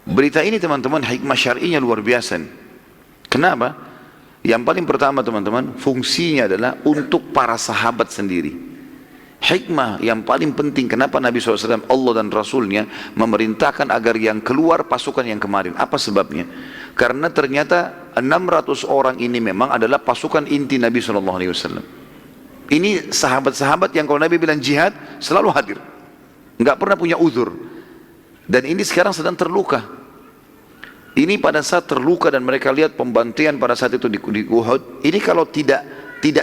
Berita ini teman-teman hikmah syar'inya luar biasa. Kenapa? Yang paling pertama teman-teman, fungsinya adalah untuk para sahabat sendiri. Hikmah yang paling penting kenapa Nabi SAW, Allah dan Rasulnya memerintahkan agar yang keluar pasukan yang kemarin. Apa sebabnya? Karena ternyata 600 orang ini memang adalah pasukan inti Nabi SAW. Ini sahabat-sahabat yang kalau Nabi bilang jihad selalu hadir, nggak pernah punya uzur. Dan ini sekarang sedang terluka. Ini pada saat terluka dan mereka lihat pembantaian pada saat itu di Uhud. Ini kalau tidak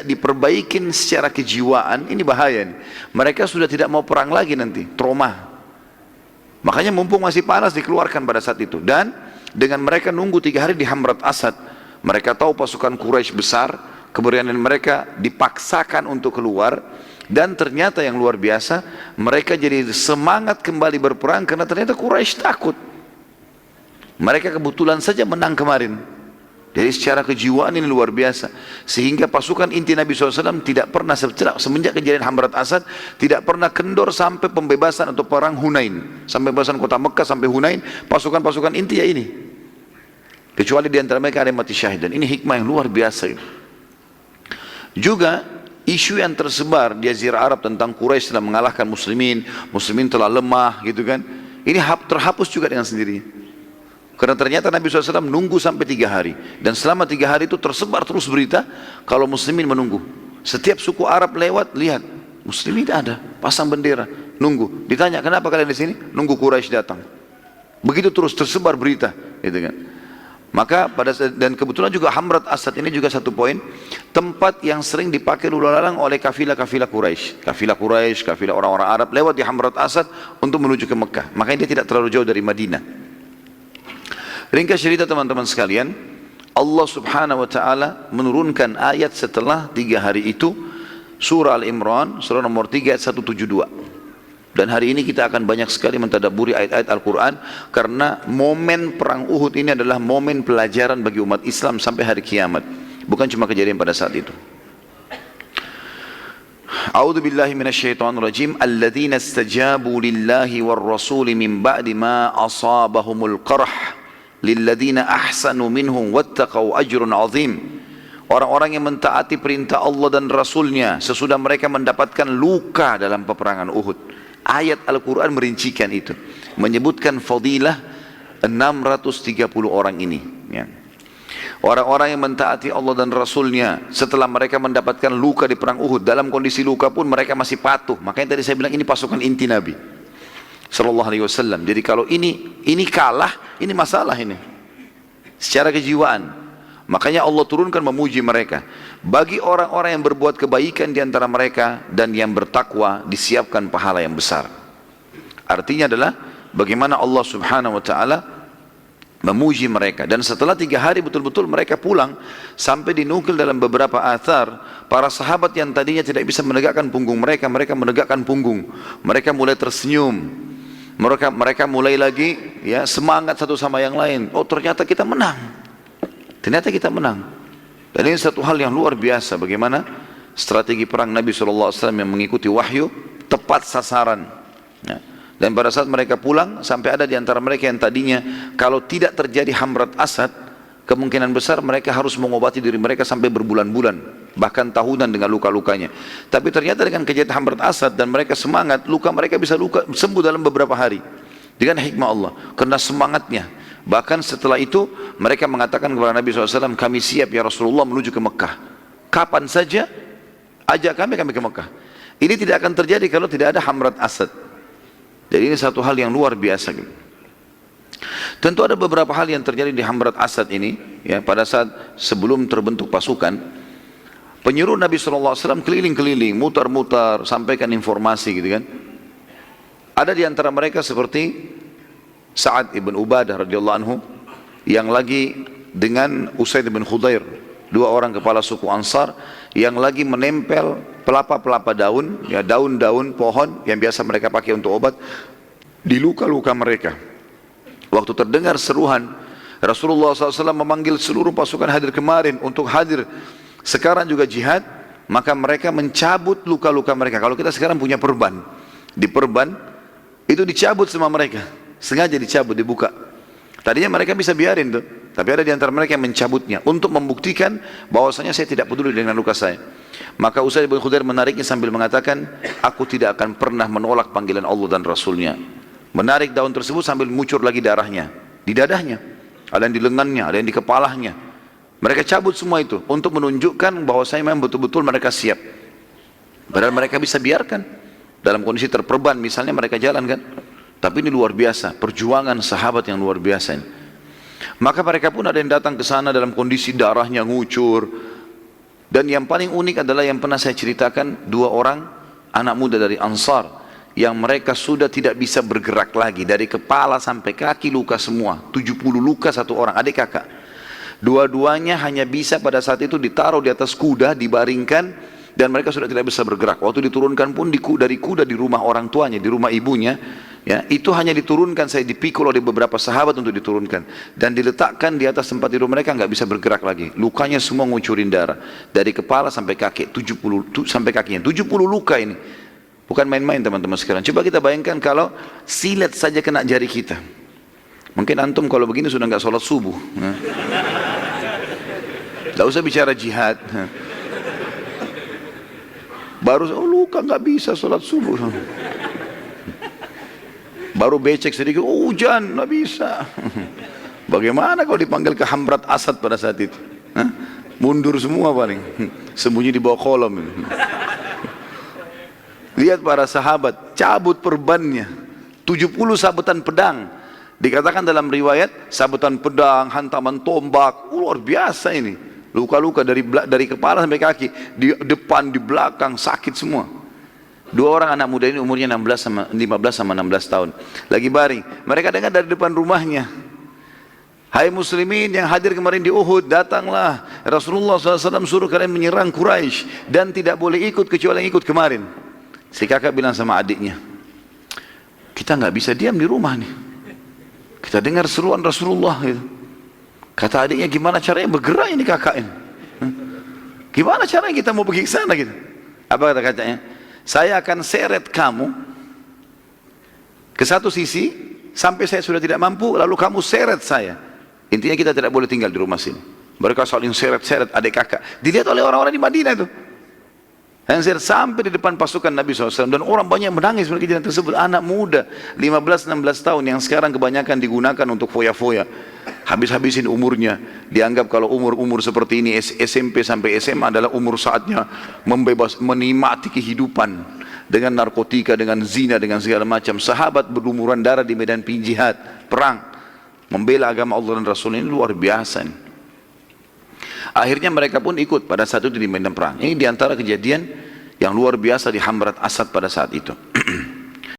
diperbaikin secara kejiwaan, ini bahaya nih. Mereka sudah tidak mau perang lagi nanti, trauma. Makanya mumpung masih panas dikeluarkan pada saat itu. Dan dengan mereka nunggu 3 hari di Hamrat Asad, mereka tahu pasukan Quraisy besar, keberanian mereka dipaksakan untuk keluar. Dan ternyata yang luar biasa, mereka jadi semangat kembali berperang karena ternyata Quraisy takut. Mereka kebetulan saja menang kemarin. Jadi secara kejiwaan ini luar biasa. Sehingga pasukan inti Nabi SAW tidak pernah semenjak kejadian Hamrat Asad, tidak pernah kendor sampai pembebasan atau perang Hunain. Sampai pembebasan kota Mekah sampai Hunain, pasukan-pasukan inti ya ini. Kecuali di antara mereka ada yang mati syahid. Dan ini hikmah yang luar biasa. Juga isu yang tersebar di Jazirah Arab tentang Quraisy telah mengalahkan muslimin telah lemah gitu kan. Ini terhapus juga dengan sendirinya. Karena ternyata Nabi SAW menunggu sampai 3 hari. Dan selama 3 hari itu tersebar terus berita kalau muslimin menunggu. Setiap suku Arab lewat, lihat muslimin ada, pasang bendera, nunggu. Ditanya kenapa kalian di sini? Nunggu Quraisy datang. Begitu terus tersebar berita, gitu kan. Maka dan kebetulan juga Hamrat Asad ini juga satu poin, tempat yang sering dipakai lalu lalang oleh kafilah-kafilah Quraisy. Kafilah orang-orang Arab lewat di Hamrat Asad untuk menuju ke Mekah. Makanya dia tidak terlalu jauh dari Madinah. Ringkas cerita teman-teman sekalian, Allah Subhanahu wa taala menurunkan ayat setelah 3 hari itu, surah Al-Imran, surah nomor 3 ayat 172. Dan hari ini kita akan banyak sekali mentadabburi ayat-ayat Al-Quran karena momen perang Uhud ini adalah momen pelajaran bagi umat Islam sampai hari kiamat. Bukan cuma kejadian pada saat itu. A'udzu billahi minasyaitonir rajim. Alladzina istajabu lillahi war rasuli min ba'di ma asabahumul qarh lilladzina ahsanu minhum wattaqau ajrun azim. Orang-orang yang mentaati perintah Allah dan Rasulnya sesudah mereka mendapatkan luka dalam peperangan Uhud. Ayat Al-Quran merincikan itu, menyebutkan fadilah 630 orang ini ya. Orang-orang yang mentaati Allah dan Rasulnya setelah mereka mendapatkan luka di perang Uhud, dalam kondisi luka pun mereka masih patuh. Makanya tadi saya bilang ini pasukan inti Nabi Sallallahu Alaihi Wasallam. Jadi kalau ini kalah, ini masalah ini secara kejiwaan. Makanya Allah turunkan memuji mereka. Bagi orang-orang yang berbuat kebaikan di antara mereka dan yang bertakwa disiapkan pahala yang besar. Artinya adalah bagaimana Allah Subhanahu Wa Taala memuji mereka. Dan setelah 3 hari betul-betul mereka pulang, sampai dinukil dalam beberapa athar, para sahabat yang tadinya tidak bisa menegakkan punggung mereka menegakkan punggung. Mereka mulai tersenyum. Mereka mulai lagi ya semangat satu sama yang lain. Oh ternyata kita menang. Ternyata kita menang. Dan ini satu hal yang luar biasa. Bagaimana strategi perang Nabi SAW yang mengikuti wahyu tepat sasaran. Ya. Dan pada saat mereka pulang, sampai ada di antara mereka yang tadinya kalau tidak terjadi Hamrat Asad, kemungkinan besar mereka harus mengobati diri mereka sampai berbulan-bulan, bahkan tahunan dengan luka-lukanya. Tapi ternyata dengan kejadian Hamrat Asad dan mereka semangat, luka mereka bisa sembuh dalam beberapa hari. Dengan hikmah Allah, karena semangatnya. Bahkan setelah itu mereka mengatakan kepada Nabi SAW, kami siap ya Rasulullah menuju ke Mekah. Kapan saja ajak kami ke Mekah. Ini tidak akan terjadi kalau tidak ada Hamrat Asad. Jadi ini satu hal yang luar biasa. Tentu ada beberapa hal yang terjadi di Hamrat Asad ini ya, pada saat sebelum terbentuk pasukan. Penyuruh Nabi SAW keliling-keliling, mutar-mutar, sampaikan informasi gitu kan. Ada di antara mereka seperti Sa'ad ibn Ubadah radhiyallahu anhu yang lagi dengan Usaid bin Khudair, 2 orang kepala suku Ansar yang lagi menempel pelapa-pelapa daun, ya daun-daun pohon yang biasa mereka pakai untuk obat di luka-luka mereka. Waktu terdengar seruan Rasulullah SAW memanggil seluruh pasukan hadir kemarin untuk hadir sekarang juga jihad, maka mereka mencabut luka-luka mereka. Kalau kita sekarang punya perban, di perban itu dicabut sama mereka, sengaja dicabut, dibuka. Tadinya mereka bisa biarin tuh, tapi ada di antara mereka yang mencabutnya untuk membuktikan bahwasanya saya tidak peduli dengan luka saya. Maka Usaid bin Khudair menariknya sambil mengatakan, aku tidak akan pernah menolak panggilan Allah dan Rasulnya. Menarik daun tersebut sambil mengucur lagi darahnya di dadahnya, ada yang di lengannya, ada yang di kepalanya. Mereka cabut semua itu untuk menunjukkan bahwasanya memang betul-betul mereka siap. Padahal mereka bisa biarkan dalam kondisi terperban, misalnya mereka jalan kan. Tapi ini luar biasa, perjuangan sahabat yang luar biasa ini. Maka mereka pun ada yang datang ke sana dalam kondisi darahnya ngucur. Dan yang paling unik adalah yang pernah saya ceritakan, 2 orang anak muda dari Ansar yang mereka sudah tidak bisa bergerak lagi, dari kepala sampai kaki luka semua, 70 luka satu orang, adik kakak. Dua-duanya hanya bisa pada saat itu ditaruh di atas kuda, dibaringkan, dan mereka sudah tidak bisa bergerak. Waktu diturunkan pun dari kuda di rumah orang tuanya, di rumah ibunya, ya, itu hanya diturunkan, saya dipikul oleh beberapa sahabat untuk diturunkan dan diletakkan di atas tempat tidur mereka, nggak bisa bergerak lagi. Lukanya semua ngucurin darah dari kepala sampai kaki, 70 sampai kakinya, 70 luka ini. Bukan main-main teman-teman sekalian. Coba kita bayangkan kalau silet saja kena jari kita. Mungkin antum kalau begini sudah nggak sholat subuh. Nggak usah bicara jihad. Baru luka nggak bisa sholat subuh. Baru becek sedikit, hujan, nggak bisa. Bagaimana kalau dipanggil ke Hamrat Asad pada saat itu? Mundur semua paling, sembunyi di bawah kolom. Lihat para sahabat, cabut perbannya, 70 sabetan pedang. Dikatakan dalam riwayat, sabetan pedang, hantaman tombak, luar biasa ini. Luka-luka dari kepala sampai kaki, di depan, di belakang, sakit semua. 2 orang anak muda ini umurnya 15 sama 16 tahun. Lagi baring. Mereka dengar dari depan rumahnya. Hai muslimin yang hadir kemarin di Uhud, datanglah. Rasulullah SAW suruh kalian menyerang Quraisy dan tidak boleh ikut kecuali yang ikut kemarin. Si kakak bilang sama adiknya, kita nggak bisa diam di rumah nih. Kita dengar seruan Rasulullah gitu. Kata adiknya, gimana caranya bergerak ini kakak ini? Gimana caranya kita mau pergi ke sana gitu? Apa kata kakaknya? Saya akan seret kamu ke satu sisi sampai saya sudah tidak mampu, lalu kamu seret saya. Intinya kita tidak boleh tinggal di rumah sini. Mereka saling seret-seret adik kakak. Dilihat oleh orang-orang di Madinah itu. Dan sampai di depan pasukan Nabi SAW, dan orang banyak menangis pada kejadian tersebut. Anak muda 15-16 tahun yang sekarang kebanyakan digunakan untuk foya-foya, habis-habisin umurnya. Dianggap kalau umur seperti ini, SMP sampai SMA adalah umur saatnya menikmati kehidupan dengan narkotika, dengan zina, dengan segala macam. Sahabat berlumuran darah di medan jihad, perang, membela agama Allah dan Rasul, ini luar biasa nih. Akhirnya mereka pun ikut pada saat itu di medan perang. Ini diantara kejadian yang luar biasa di Hamrat Asad pada saat itu.